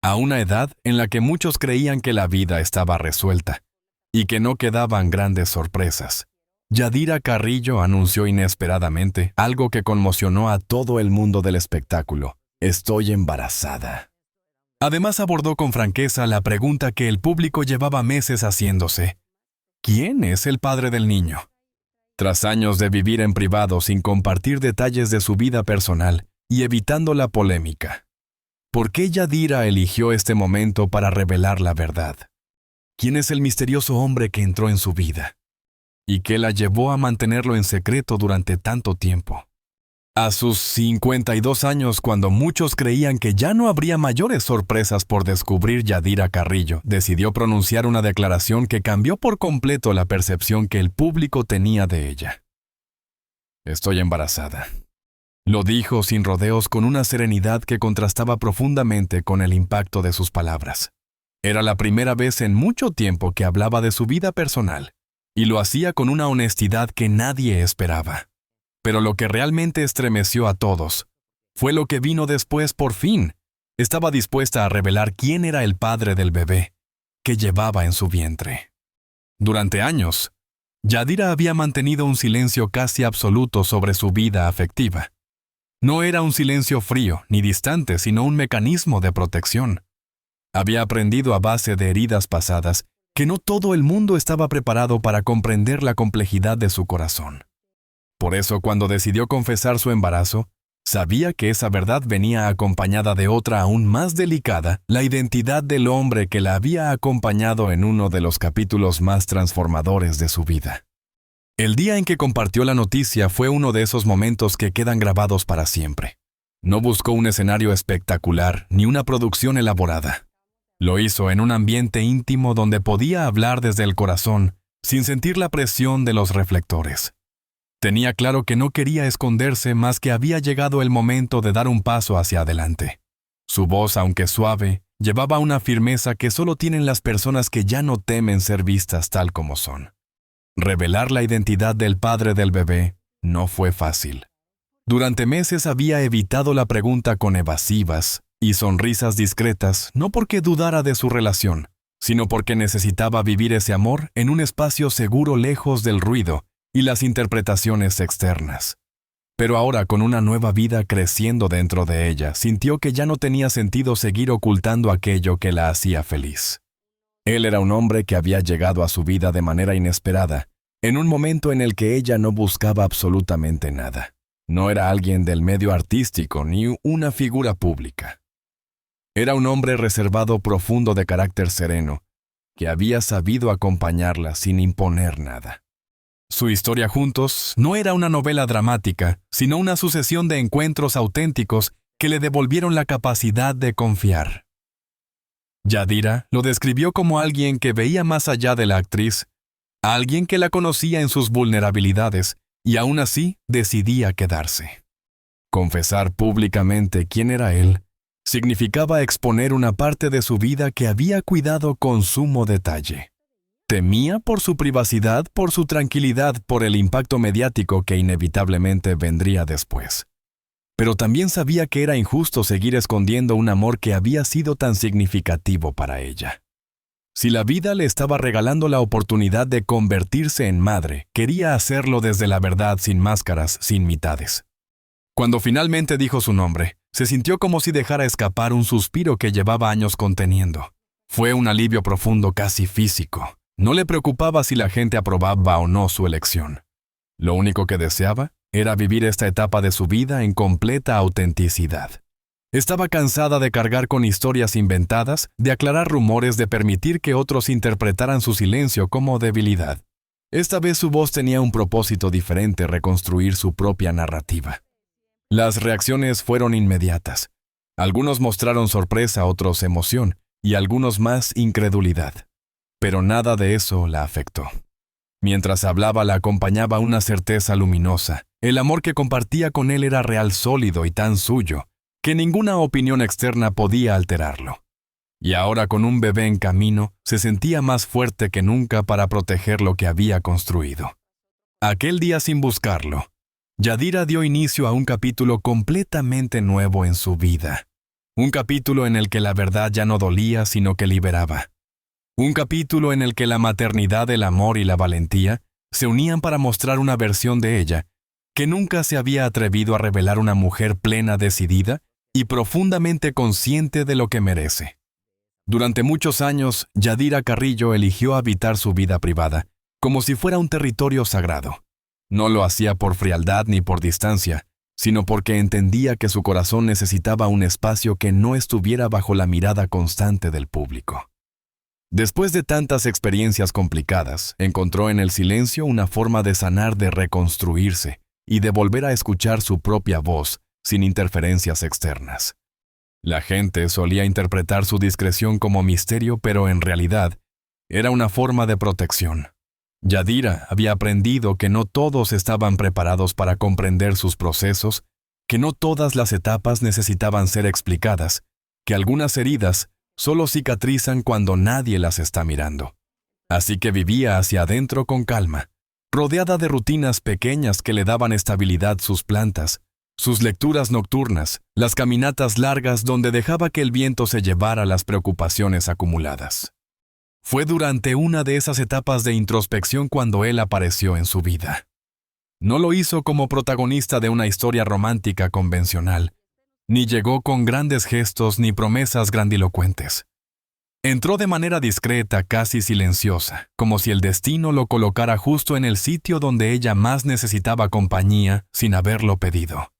A una edad en la que muchos creían que la vida estaba resuelta y que no quedaban grandes sorpresas, Yadira Carrillo anunció inesperadamente algo que conmocionó a todo el mundo del espectáculo: estoy embarazada. Además abordó con franqueza la pregunta que el público llevaba meses haciéndose: ¿quién es el padre del niño? Tras años de vivir en privado sin compartir detalles de su vida personal y evitando la polémica, ¿por qué Yadira eligió este momento para revelar la verdad? ¿Quién es el misterioso hombre que entró en su vida? ¿Y qué la llevó a mantenerlo en secreto durante tanto tiempo? A sus 52 años, cuando muchos creían que ya no habría mayores sorpresas por descubrir, Yadira Carrillo decidió pronunciar una declaración que cambió por completo la percepción que el público tenía de ella. Estoy embarazada. Lo dijo sin rodeos, con una serenidad que contrastaba profundamente con el impacto de sus palabras. Era la primera vez en mucho tiempo que hablaba de su vida personal, y lo hacía con una honestidad que nadie esperaba. Pero lo que realmente estremeció a todos fue lo que vino después. Por fin, estaba dispuesta a revelar quién era el padre del bebé que llevaba en su vientre. Durante años, Yadira había mantenido un silencio casi absoluto sobre su vida afectiva. No era un silencio frío ni distante, sino un mecanismo de protección. Había aprendido a base de heridas pasadas que no todo el mundo estaba preparado para comprender la complejidad de su corazón. Por eso, cuando decidió confesar su embarazo, sabía que esa verdad venía acompañada de otra aún más delicada: la identidad del hombre que la había acompañado en uno de los capítulos más transformadores de su vida. El día en que compartió la noticia fue uno de esos momentos que quedan grabados para siempre. No buscó un escenario espectacular ni una producción elaborada. Lo hizo en un ambiente íntimo donde podía hablar desde el corazón, sin sentir la presión de los reflectores. Tenía claro que no quería esconderse, más que había llegado el momento de dar un paso hacia adelante. Su voz, aunque suave, llevaba una firmeza que solo tienen las personas que ya no temen ser vistas tal como son. Revelar la identidad del padre del bebé no fue fácil. Durante meses había evitado la pregunta con evasivas y sonrisas discretas, no porque dudara de su relación, sino porque necesitaba vivir ese amor en un espacio seguro, lejos del ruido y las interpretaciones externas. Pero ahora, con una nueva vida creciendo dentro de ella, sintió que ya no tenía sentido seguir ocultando aquello que la hacía feliz. Él era un hombre que había llegado a su vida de manera inesperada, en un momento en el que ella no buscaba absolutamente nada. No era alguien del medio artístico ni una figura pública. Era un hombre reservado, profundo, de carácter sereno, que había sabido acompañarla sin imponer nada. Su historia juntos no era una novela dramática, sino una sucesión de encuentros auténticos que le devolvieron la capacidad de confiar. Yadira lo describió como alguien que veía más allá de la actriz, alguien que la conocía en sus vulnerabilidades y aún así decidía quedarse. Confesar públicamente quién era él significaba exponer una parte de su vida que había cuidado con sumo detalle. Temía por su privacidad, por su tranquilidad, por el impacto mediático que inevitablemente vendría después. Pero también sabía que era injusto seguir escondiendo un amor que había sido tan significativo para ella. Si la vida le estaba regalando la oportunidad de convertirse en madre, quería hacerlo desde la verdad, sin máscaras, sin mitades. Cuando finalmente dijo su nombre, se sintió como si dejara escapar un suspiro que llevaba años conteniendo. Fue un alivio profundo, casi físico. No le preocupaba si la gente aprobaba o no su elección. Lo único que deseaba era vivir esta etapa de su vida en completa autenticidad. Estaba cansada de cargar con historias inventadas, de aclarar rumores, de permitir que otros interpretaran su silencio como debilidad. Esta vez su voz tenía un propósito diferente: reconstruir su propia narrativa. Las reacciones fueron inmediatas. Algunos mostraron sorpresa, otros emoción, y algunos más incredulidad. Pero nada de eso la afectó. Mientras hablaba, la acompañaba una certeza luminosa. El amor que compartía con él era real, sólido y tan suyo, que ninguna opinión externa podía alterarlo. Y ahora, con un bebé en camino, se sentía más fuerte que nunca para proteger lo que había construido. Aquel día, sin buscarlo, Yadira dio inicio a un capítulo completamente nuevo en su vida. Un capítulo en el que la verdad ya no dolía, sino que liberaba. Un capítulo en el que la maternidad, el amor y la valentía se unían para mostrar una versión de ella que nunca se había atrevido a revelar una mujer plena, decidida y profundamente consciente de lo que merece. Durante muchos años, Yadira Carrillo eligió habitar su vida privada, como si fuera un territorio sagrado. No lo hacía por frialdad ni por distancia, sino porque entendía que su corazón necesitaba un espacio que no estuviera bajo la mirada constante del público. Después de tantas experiencias complicadas, encontró en el silencio una forma de sanar, de reconstruirse y de volver a escuchar su propia voz sin interferencias externas. La gente solía interpretar su discreción como misterio, pero en realidad era una forma de protección. Yadira había aprendido que no todos estaban preparados para comprender sus procesos, que no todas las etapas necesitaban ser explicadas, que algunas heridas solo cicatrizan cuando nadie las está mirando. Así que vivía hacia adentro con calma, rodeada de rutinas pequeñas que le daban estabilidad, sus plantas, sus lecturas nocturnas, las caminatas largas donde dejaba que el viento se llevara las preocupaciones acumuladas. Fue durante una de esas etapas de introspección cuando él apareció en su vida. No lo hizo como protagonista de una historia romántica convencional, ni llegó con grandes gestos ni promesas grandilocuentes. Entró de manera discreta, casi silenciosa, como si el destino lo colocara justo en el sitio donde ella más necesitaba compañía sin haberlo pedido.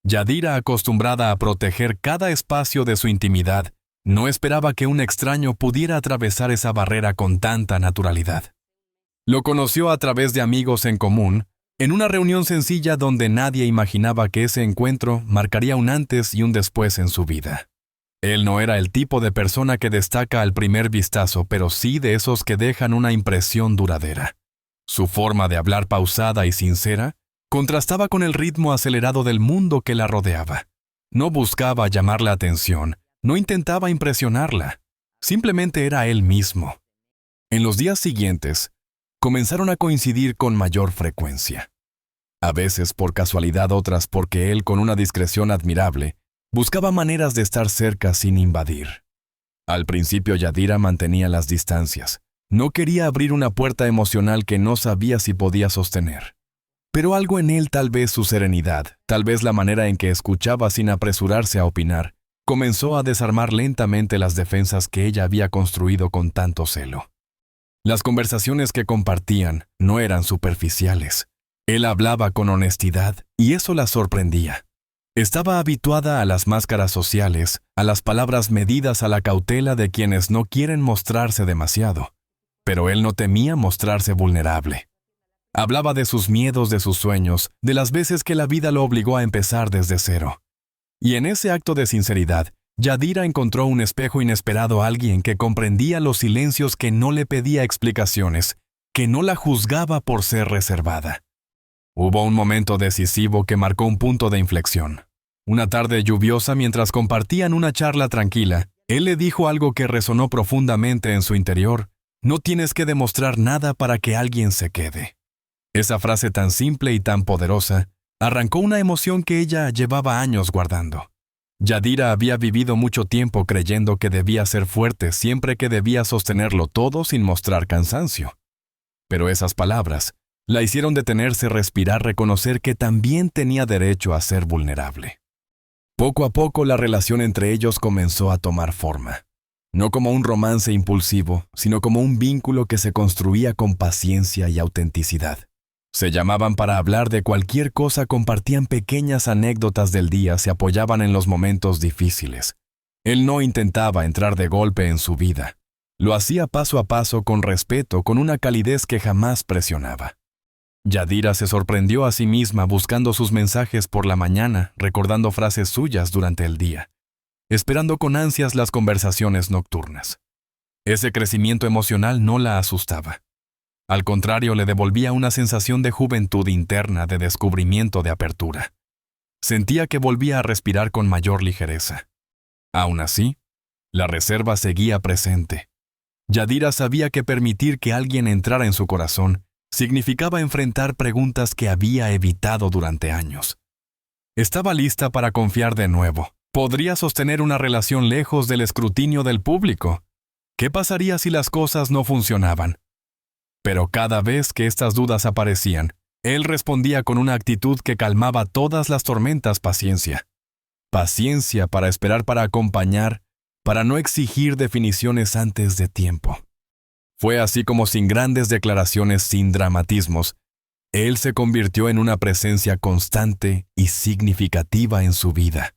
Yadira, acostumbrada a proteger cada espacio de su intimidad, no esperaba que un extraño pudiera atravesar esa barrera con tanta naturalidad. Lo conoció a través de amigos en común, en una reunión sencilla donde nadie imaginaba que ese encuentro marcaría un antes y un después en su vida. Él no era el tipo de persona que destaca al primer vistazo, pero sí de esos que dejan una impresión duradera. Su forma de hablar pausada y sincera contrastaba con el ritmo acelerado del mundo que la rodeaba. No buscaba llamar la atención, no intentaba impresionarla, simplemente era él mismo. En los días siguientes, comenzaron a coincidir con mayor frecuencia. A veces por casualidad, otras porque él, con una discreción admirable, buscaba maneras de estar cerca sin invadir. Al principio Yadira mantenía las distancias. No quería abrir una puerta emocional que no sabía si podía sostener. Pero algo en él, tal vez su serenidad, tal vez la manera en que escuchaba sin apresurarse a opinar, comenzó a desarmar lentamente las defensas que ella había construido con tanto celo. Las conversaciones que compartían no eran superficiales. Él hablaba con honestidad y eso la sorprendía. Estaba habituada a las máscaras sociales, a las palabras medidas, a la cautela de quienes no quieren mostrarse demasiado. Pero él no temía mostrarse vulnerable. Hablaba de sus miedos, de sus sueños, de las veces que la vida lo obligó a empezar desde cero. Y en ese acto de sinceridad, Yadira encontró un espejo inesperado, alguien que comprendía los silencios, que no le pedía explicaciones, que no la juzgaba por ser reservada. Hubo un momento decisivo que marcó un punto de inflexión. Una tarde lluviosa, mientras compartían una charla tranquila, él le dijo algo que resonó profundamente en su interior: no tienes que demostrar nada para que alguien se quede. Esa frase tan simple y tan poderosa arrancó una emoción que ella llevaba años guardando. Yadira había vivido mucho tiempo creyendo que debía ser fuerte siempre, que debía sostenerlo todo sin mostrar cansancio. Pero esas palabras la hicieron detenerse, respirar, reconocer que también tenía derecho a ser vulnerable. Poco a poco la relación entre ellos comenzó a tomar forma. No como un romance impulsivo, sino como un vínculo que se construía con paciencia y autenticidad. Se llamaban para hablar de cualquier cosa, compartían pequeñas anécdotas del día, se apoyaban en los momentos difíciles. Él no intentaba entrar de golpe en su vida. Lo hacía paso a paso, con respeto, con una calidez que jamás presionaba. Yadira se sorprendió a sí misma buscando sus mensajes por la mañana, recordando frases suyas durante el día, esperando con ansias las conversaciones nocturnas. Ese crecimiento emocional no la asustaba. Al contrario, le devolvía una sensación de juventud interna, de descubrimiento, de apertura. Sentía que volvía a respirar con mayor ligereza. Aún así, la reserva seguía presente. Yadira sabía que permitir que alguien entrara en su corazón significaba enfrentar preguntas que había evitado durante años. Estaba lista para confiar de nuevo, Podría sostener una relación lejos del escrutinio del público. ¿Qué pasaría si las cosas no funcionaban? Pero cada vez que estas dudas aparecían, él respondía con una actitud que calmaba todas las tormentas: paciencia. Paciencia para esperar, para acompañar, para no exigir definiciones antes de tiempo. Fue así como, sin grandes declaraciones, sin dramatismos, él se convirtió en una presencia constante y significativa en su vida.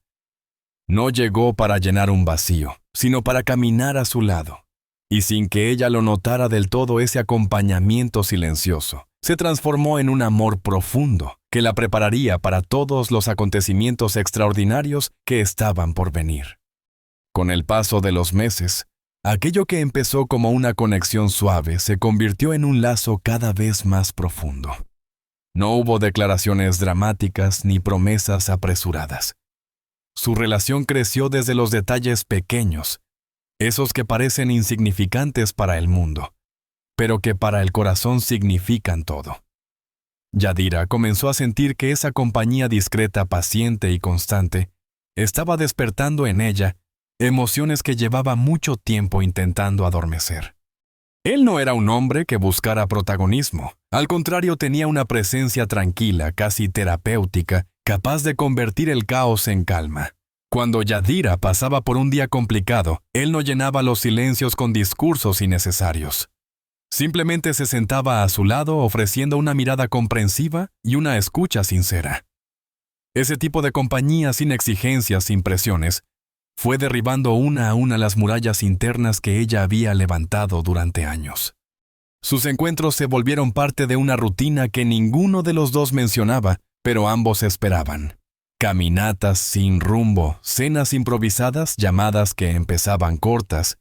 No llegó para llenar un vacío, sino para caminar a su lado. Y sin que ella lo notara del todo, ese acompañamiento silencioso se transformó en un amor profundo que la prepararía para todos los acontecimientos extraordinarios que estaban por venir. Con el paso de los meses, aquello que empezó como una conexión suave se convirtió en un lazo cada vez más profundo. No hubo declaraciones dramáticas ni promesas apresuradas. Su relación creció desde los detalles pequeños, esos que parecen insignificantes para el mundo, pero que para el corazón significan todo. Yadira comenzó a sentir que esa compañía discreta, paciente y constante estaba despertando en ella emociones que llevaba mucho tiempo intentando adormecer. Él no era un hombre que buscara protagonismo. Al contrario, tenía una presencia tranquila, casi terapéutica, capaz de convertir el caos en calma. Cuando Yadira pasaba por un día complicado, él no llenaba los silencios con discursos innecesarios. Simplemente se sentaba a su lado ofreciendo una mirada comprensiva y una escucha sincera. Ese tipo de compañía, sin exigencias, sin presiones, fue derribando una a una las murallas internas que ella había levantado durante años. Sus encuentros se volvieron parte de una rutina que ninguno de los dos mencionaba, pero ambos esperaban. Caminatas sin rumbo, cenas improvisadas, llamadas que empezaban cortas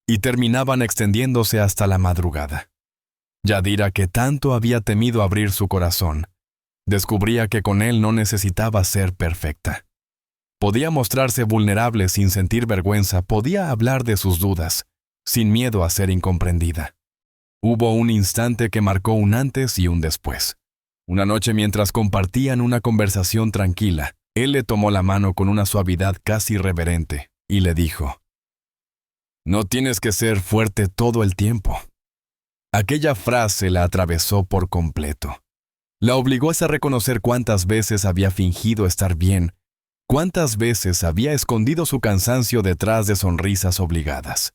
y terminaban extendiéndose hasta la madrugada. Yadira, que tanto había temido abrir su corazón, descubría que con él no necesitaba ser perfecta. Podía mostrarse vulnerable sin sentir vergüenza, podía hablar de sus dudas, sin miedo a ser incomprendida. Hubo un instante que marcó un antes y un después. Una noche, mientras compartían una conversación tranquila, él le tomó la mano con una suavidad casi reverente y le dijo: «No tienes que ser fuerte todo el tiempo». Aquella frase la atravesó por completo. La obligó a reconocer cuántas veces había fingido estar bien, cuántas veces había escondido su cansancio detrás de sonrisas obligadas.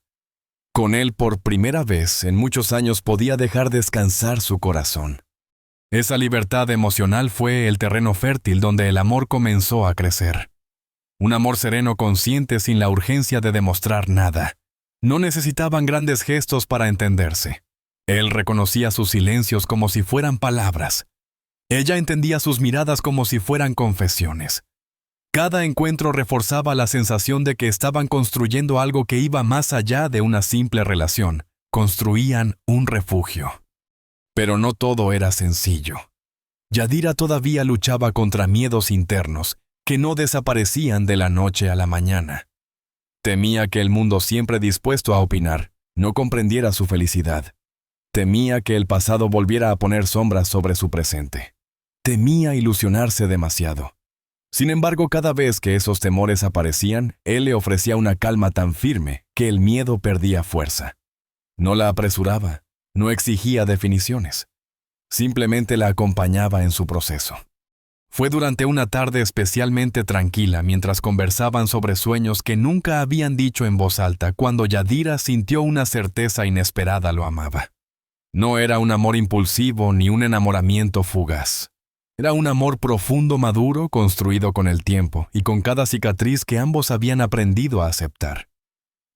Con él, por primera vez en muchos años, podía dejar descansar su corazón. Esa libertad emocional fue el terreno fértil donde el amor comenzó a crecer. Un amor sereno, consciente, sin la urgencia de demostrar nada. No necesitaban grandes gestos para entenderse. Él reconocía sus silencios como si fueran palabras. Ella entendía sus miradas como si fueran confesiones. Cada encuentro reforzaba la sensación de que estaban construyendo algo que iba más allá de una simple relación. Construían un refugio. Pero no todo era sencillo. Yadira todavía luchaba contra miedos internos que no desaparecían de la noche a la mañana. Temía que el mundo, siempre dispuesto a opinar, no comprendiera su felicidad. Temía que el pasado volviera a poner sombras sobre su presente. Temía ilusionarse demasiado. Sin embargo, cada vez que esos temores aparecían, él le ofrecía una calma tan firme que el miedo perdía fuerza. No la apresuraba, no exigía definiciones. Simplemente la acompañaba en su proceso. Fue durante una tarde especialmente tranquila, mientras conversaban sobre sueños que nunca habían dicho en voz alta, cuando Yadira sintió una certeza inesperada: lo amaba. No era un amor impulsivo ni un enamoramiento fugaz. Era un amor profundo, maduro, construido con el tiempo y con cada cicatriz que ambos habían aprendido a aceptar.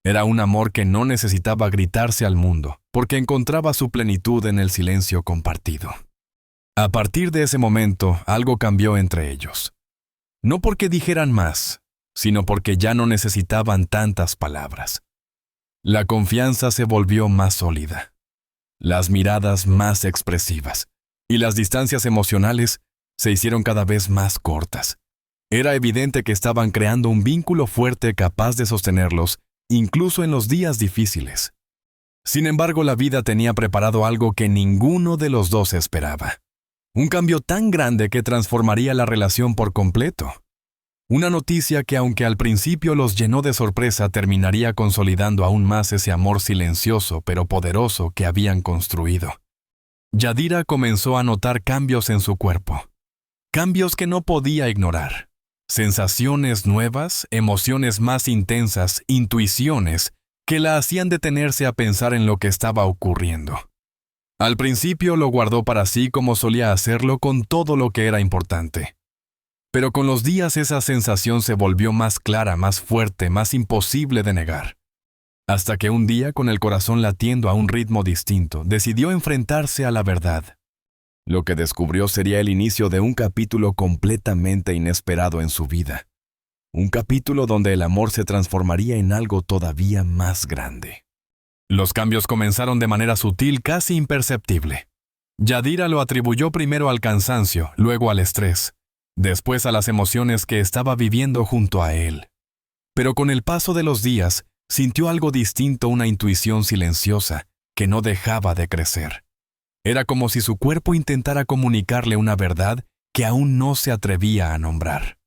Era un amor que no necesitaba gritarse al mundo, porque encontraba su plenitud en el silencio compartido. A partir de ese momento, algo cambió entre ellos. No porque dijeran más, sino porque ya no necesitaban tantas palabras. La confianza se volvió más sólida, las miradas más expresivas, y las distancias emocionales se hicieron cada vez más cortas. Era evidente que estaban creando un vínculo fuerte capaz de sostenerlos, incluso en los días difíciles. Sin embargo, la vida tenía preparado algo que ninguno de los dos esperaba. Un cambio tan grande que transformaría la relación por completo. Una noticia que, aunque al principio los llenó de sorpresa, terminaría consolidando aún más ese amor silencioso pero poderoso que habían construido. Yadira comenzó a notar cambios en su cuerpo. Cambios que no podía ignorar. Sensaciones nuevas, emociones más intensas, intuiciones que la hacían detenerse a pensar en lo que estaba ocurriendo. Al principio lo guardó para sí como solía hacerlo con todo lo que era importante. Pero con los días esa sensación se volvió más clara, más fuerte, más imposible de negar. Hasta que un día, con el corazón latiendo a un ritmo distinto, decidió enfrentarse a la verdad. Lo que descubrió sería el inicio de un capítulo completamente inesperado en su vida. Un capítulo donde el amor se transformaría en algo todavía más grande. Los cambios comenzaron de manera sutil, casi imperceptible. Yadira lo atribuyó primero al cansancio, luego al estrés, después a las emociones que estaba viviendo junto a él. Pero con el paso de los días, sintió algo distinto, una intuición silenciosa que no dejaba de crecer. Era como si su cuerpo intentara comunicarle una verdad que aún no se atrevía a nombrar.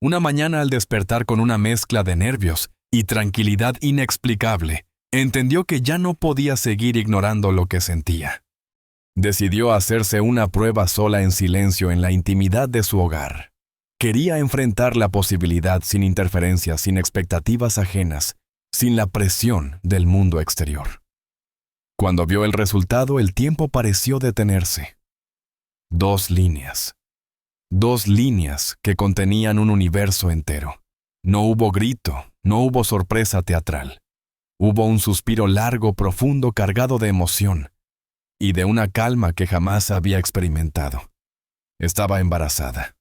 Una mañana, al despertar con una mezcla de nervios y tranquilidad inexplicable, entendió que ya no podía seguir ignorando lo que sentía. Decidió hacerse una prueba sola en silencio en la intimidad de su hogar. Quería enfrentar la posibilidad sin interferencias, sin expectativas ajenas, sin la presión del mundo exterior. Cuando vio el resultado, el tiempo pareció detenerse. 2 líneas. 2 líneas que contenían un universo entero. No hubo grito, no hubo sorpresa teatral. Hubo un suspiro largo, profundo, cargado de emoción y de una calma que jamás había experimentado. Estaba embarazada.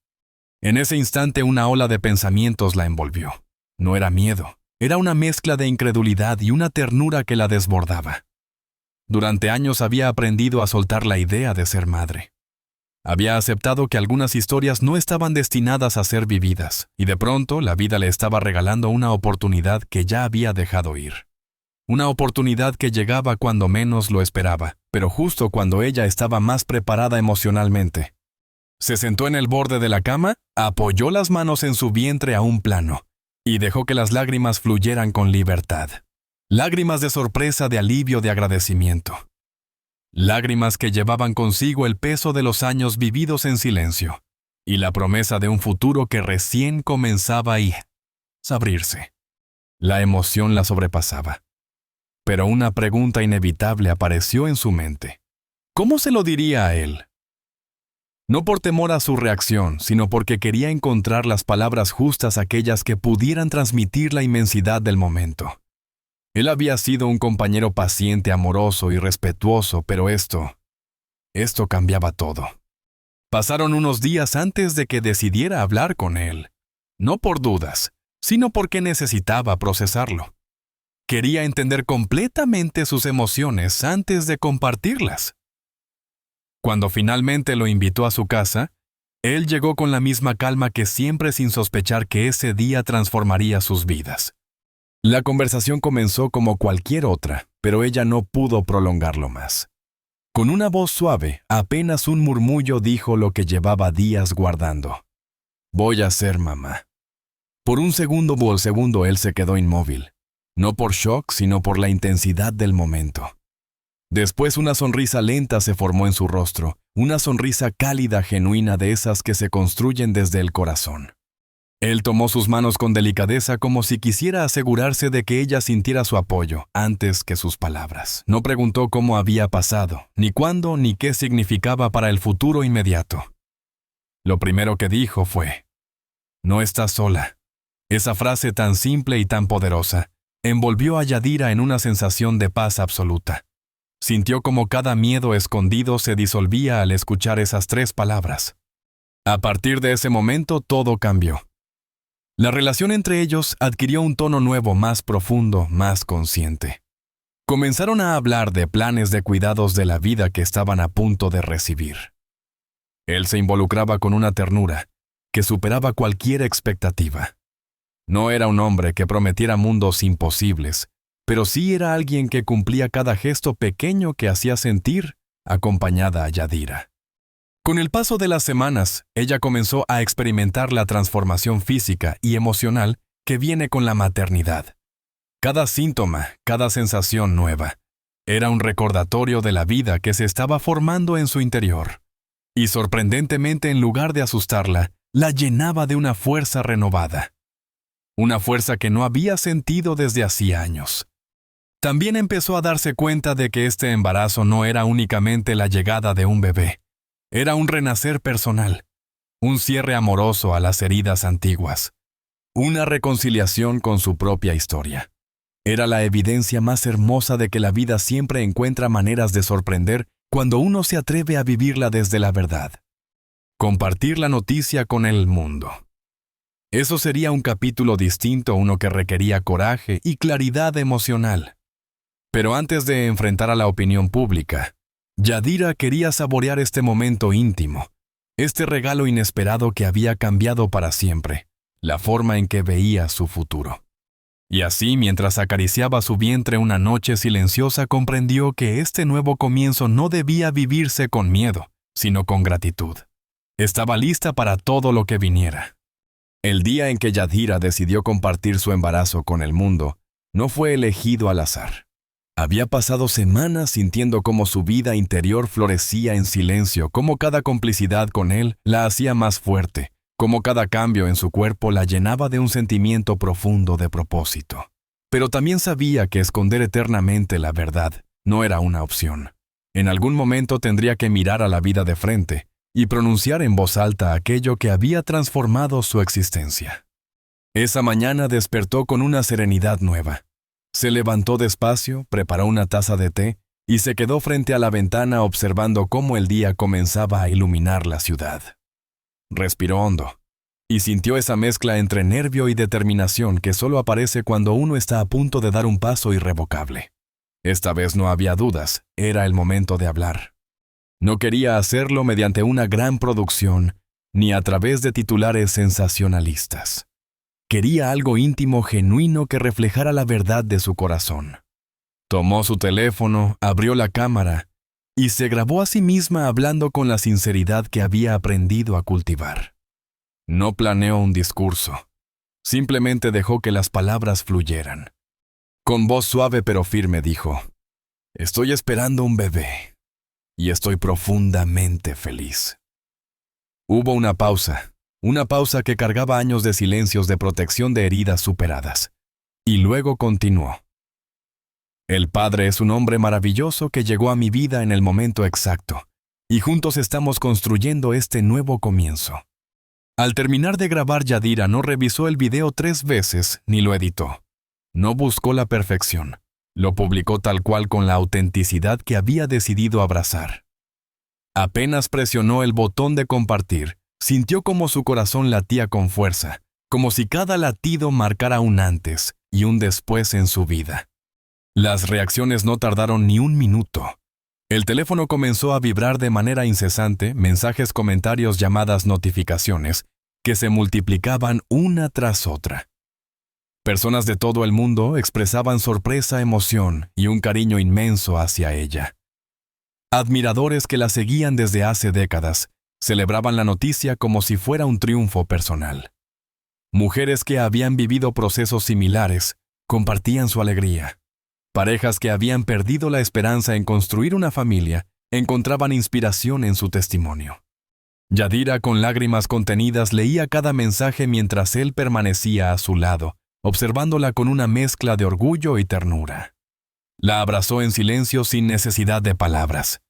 En ese instante una ola de pensamientos la envolvió. No era miedo, era una mezcla de incredulidad y una ternura que la desbordaba. Durante años había aprendido a soltar la idea de ser madre. Había aceptado que algunas historias no estaban destinadas a ser vividas, y de pronto la vida le estaba regalando una oportunidad que ya había dejado ir. Una oportunidad que llegaba cuando menos lo esperaba, pero justo cuando ella estaba más preparada emocionalmente. Se sentó en el borde de la cama, apoyó las manos en su vientre a un plano, y dejó que las lágrimas fluyeran con libertad. Lágrimas de sorpresa, de alivio, de agradecimiento. Lágrimas que llevaban consigo el peso de los años vividos en silencio y la promesa de un futuro que recién comenzaba a abrirse. La emoción la sobrepasaba. Pero una pregunta inevitable apareció en su mente. ¿Cómo se lo diría a él? No por temor a su reacción, sino porque quería encontrar las palabras justas, aquellas que pudieran transmitir la inmensidad del momento. Él había sido un compañero paciente, amoroso y respetuoso, pero esto cambiaba todo. Pasaron unos días antes de que decidiera hablar con él. No por dudas, sino porque necesitaba procesarlo. Quería entender completamente sus emociones antes de compartirlas. Cuando finalmente lo invitó a su casa, él llegó con la misma calma que siempre, sin sospechar que ese día transformaría sus vidas. La conversación comenzó como cualquier otra, pero ella no pudo prolongarlo más. Con una voz suave, apenas un murmullo, dijo lo que llevaba días guardando. «Voy a ser mamá». Por un segundo él se quedó inmóvil, no por shock, sino por la intensidad del momento. Después una sonrisa lenta se formó en su rostro, una sonrisa cálida, genuina, de esas que se construyen desde el corazón. Él tomó sus manos con delicadeza, como si quisiera asegurarse de que ella sintiera su apoyo antes que sus palabras. No preguntó cómo había pasado, ni cuándo, ni qué significaba para el futuro inmediato. Lo primero que dijo fue: «No estás sola». Esa frase tan simple y tan poderosa envolvió a Yadira en una sensación de paz absoluta. Sintió como cada miedo escondido se disolvía al escuchar esas 3 palabras. A partir de ese momento todo cambió. La relación entre ellos adquirió un tono nuevo, más profundo, más consciente. Comenzaron a hablar de planes, de cuidados, de la vida que estaban a punto de recibir. Él se involucraba con una ternura que superaba cualquier expectativa. No era un hombre que prometiera mundos imposibles, pero sí era alguien que cumplía cada gesto pequeño que hacía sentir acompañada a Yadira. Con el paso de las semanas, ella comenzó a experimentar la transformación física y emocional que viene con la maternidad. Cada síntoma, cada sensación nueva, era un recordatorio de la vida que se estaba formando en su interior. Y sorprendentemente, en lugar de asustarla, la llenaba de una fuerza renovada. Una fuerza que no había sentido desde hacía años. También empezó a darse cuenta de que este embarazo no era únicamente la llegada de un bebé. Era un renacer personal, un cierre amoroso a las heridas antiguas, una reconciliación con su propia historia. Era la evidencia más hermosa de que la vida siempre encuentra maneras de sorprender cuando uno se atreve a vivirla desde la verdad. Compartir la noticia con el mundo. Eso sería un capítulo distinto, uno que requería coraje y claridad emocional. Pero antes de enfrentar a la opinión pública, Yadira quería saborear este momento íntimo, este regalo inesperado que había cambiado para siempre, la forma en que veía su futuro. Y así, mientras acariciaba su vientre una noche silenciosa, comprendió que este nuevo comienzo no debía vivirse con miedo, sino con gratitud. Estaba lista para todo lo que viniera. El día en que Yadira decidió compartir su embarazo con el mundo, no fue elegido al azar. Había pasado semanas sintiendo cómo su vida interior florecía en silencio, cómo cada complicidad con él la hacía más fuerte, cómo cada cambio en su cuerpo la llenaba de un sentimiento profundo de propósito. Pero también sabía que esconder eternamente la verdad no era una opción. En algún momento tendría que mirar a la vida de frente y pronunciar en voz alta aquello que había transformado su existencia. Esa mañana despertó con una serenidad nueva. Se levantó despacio, preparó una taza de té y se quedó frente a la ventana observando cómo el día comenzaba a iluminar la ciudad. Respiró hondo y sintió esa mezcla entre nervio y determinación que solo aparece cuando uno está a punto de dar un paso irrevocable. Esta vez no había dudas, era el momento de hablar. No quería hacerlo mediante una gran producción ni a través de titulares sensacionalistas. Quería algo íntimo, genuino, que reflejara la verdad de su corazón. Tomó su teléfono, abrió la cámara y se grabó a sí misma hablando con la sinceridad que había aprendido a cultivar. No planeó un discurso. Simplemente dejó que las palabras fluyeran. Con voz suave pero firme dijo: «Estoy esperando un bebé y estoy profundamente feliz». Hubo una pausa que cargaba años de silencios de protección de heridas superadas. Y luego continuó: «El Padre es un hombre maravilloso que llegó a mi vida en el momento exacto, y juntos estamos construyendo este nuevo comienzo». Al terminar de grabar, Yadira no revisó el video 3 veces ni lo editó. No buscó la perfección. Lo publicó tal cual, con la autenticidad que había decidido abrazar. Apenas presionó el botón de compartir, sintió como su corazón latía con fuerza, como si cada latido marcara un antes y un después en su vida. Las reacciones no tardaron ni un minuto. El teléfono comenzó a vibrar de manera incesante, mensajes, comentarios, llamadas, notificaciones, que se multiplicaban una tras otra. Personas de todo el mundo expresaban sorpresa, emoción y un cariño inmenso hacia ella. Admiradores que la seguían desde hace décadas celebraban la noticia como si fuera un triunfo personal. Mujeres que habían vivido procesos similares compartían su alegría. Parejas que habían perdido la esperanza en construir una familia encontraban inspiración en su testimonio. Yadira, con lágrimas contenidas, leía cada mensaje mientras él permanecía a su lado, observándola con una mezcla de orgullo y ternura. La abrazó en silencio sin necesidad de palabras.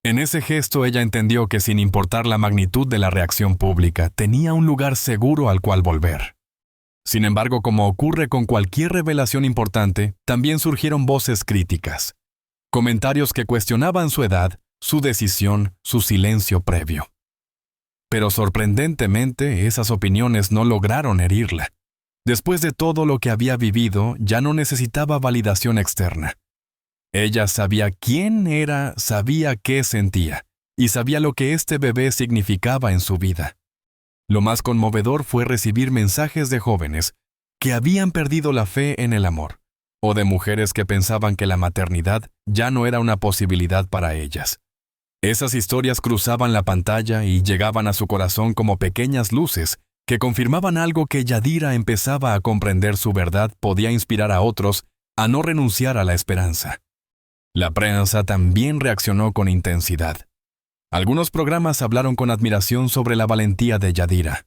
En ese gesto ella entendió que, sin importar la magnitud de la reacción pública, tenía un lugar seguro al cual volver. Sin embargo, como ocurre con cualquier revelación importante, también surgieron voces críticas. Comentarios que cuestionaban su edad, su decisión, su silencio previo. Pero sorprendentemente, esas opiniones no lograron herirla. Después de todo lo que había vivido, ya no necesitaba validación externa. Ella sabía quién era, sabía qué sentía, y sabía lo que este bebé significaba en su vida. Lo más conmovedor fue recibir mensajes de jóvenes que habían perdido la fe en el amor, o de mujeres que pensaban que la maternidad ya no era una posibilidad para ellas. Esas historias cruzaban la pantalla y llegaban a su corazón como pequeñas luces que confirmaban algo que Yadira empezaba a comprender: su verdad podía inspirar a otros a no renunciar a la esperanza. La prensa también reaccionó con intensidad. Algunos programas hablaron con admiración sobre la valentía de Yadira.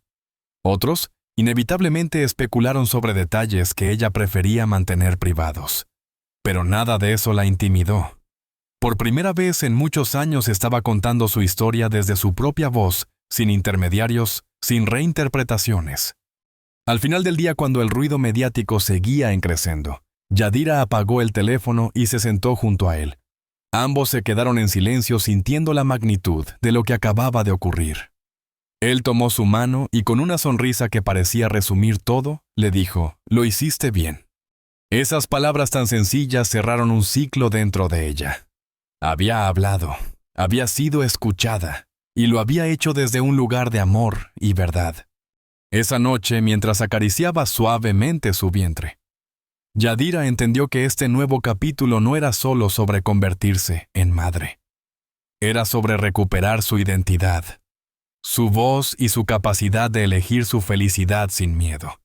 Otros, inevitablemente, especularon sobre detalles que ella prefería mantener privados. Pero nada de eso la intimidó. Por primera vez en muchos años estaba contando su historia desde su propia voz, sin intermediarios, sin reinterpretaciones. Al final del día, cuando el ruido mediático seguía creciendo, Yadira apagó el teléfono y se sentó junto a él. Ambos se quedaron en silencio, sintiendo la magnitud de lo que acababa de ocurrir. Él tomó su mano y, con una sonrisa que parecía resumir todo, le dijo: «Lo hiciste bien». Esas palabras tan sencillas cerraron un ciclo dentro de ella. Había hablado, había sido escuchada, y lo había hecho desde un lugar de amor y verdad. Esa noche, mientras acariciaba suavemente su vientre, Yadira entendió que este nuevo capítulo no era solo sobre convertirse en madre. Era sobre recuperar su identidad, su voz y su capacidad de elegir su felicidad sin miedo.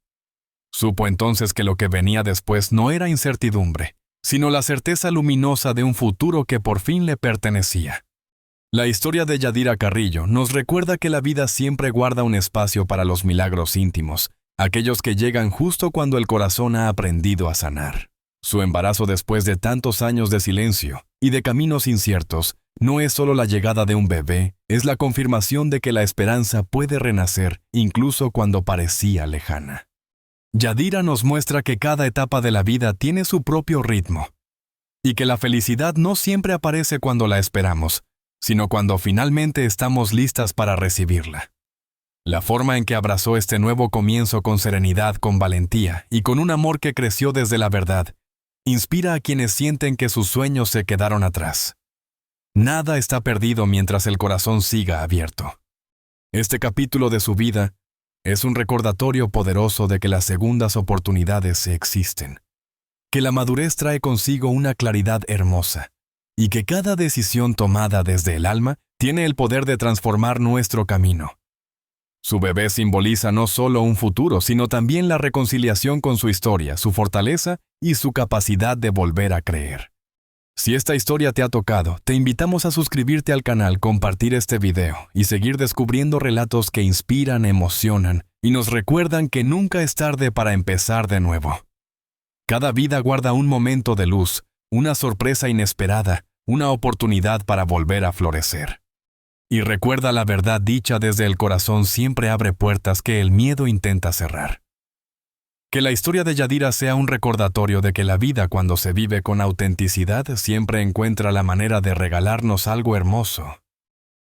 Supo entonces que lo que venía después no era incertidumbre, sino la certeza luminosa de un futuro que por fin le pertenecía. La historia de Yadira Carrillo nos recuerda que la vida siempre guarda un espacio para los milagros íntimos, aquellos que llegan justo cuando el corazón ha aprendido a sanar. Su embarazo, después de tantos años de silencio y de caminos inciertos, no es solo la llegada de un bebé, es la confirmación de que la esperanza puede renacer incluso cuando parecía lejana. Yadira nos muestra que cada etapa de la vida tiene su propio ritmo, y que la felicidad no siempre aparece cuando la esperamos, sino cuando finalmente estamos listas para recibirla. La forma en que abrazó este nuevo comienzo con serenidad, con valentía y con un amor que creció desde la verdad, inspira a quienes sienten que sus sueños se quedaron atrás. Nada está perdido mientras el corazón siga abierto. Este capítulo de su vida es un recordatorio poderoso de que las segundas oportunidades existen, que la madurez trae consigo una claridad hermosa, y que cada decisión tomada desde el alma tiene el poder de transformar nuestro camino. Su bebé simboliza no solo un futuro, sino también la reconciliación con su historia, su fortaleza y su capacidad de volver a creer. Si esta historia te ha tocado, te invitamos a suscribirte al canal, compartir este video y seguir descubriendo relatos que inspiran, emocionan y nos recuerdan que nunca es tarde para empezar de nuevo. Cada vida guarda un momento de luz, una sorpresa inesperada, una oportunidad para volver a florecer. Y recuerda, la verdad dicha desde el corazón siempre abre puertas que el miedo intenta cerrar. Que la historia de Yadira sea un recordatorio de que la vida, cuando se vive con autenticidad, siempre encuentra la manera de regalarnos algo hermoso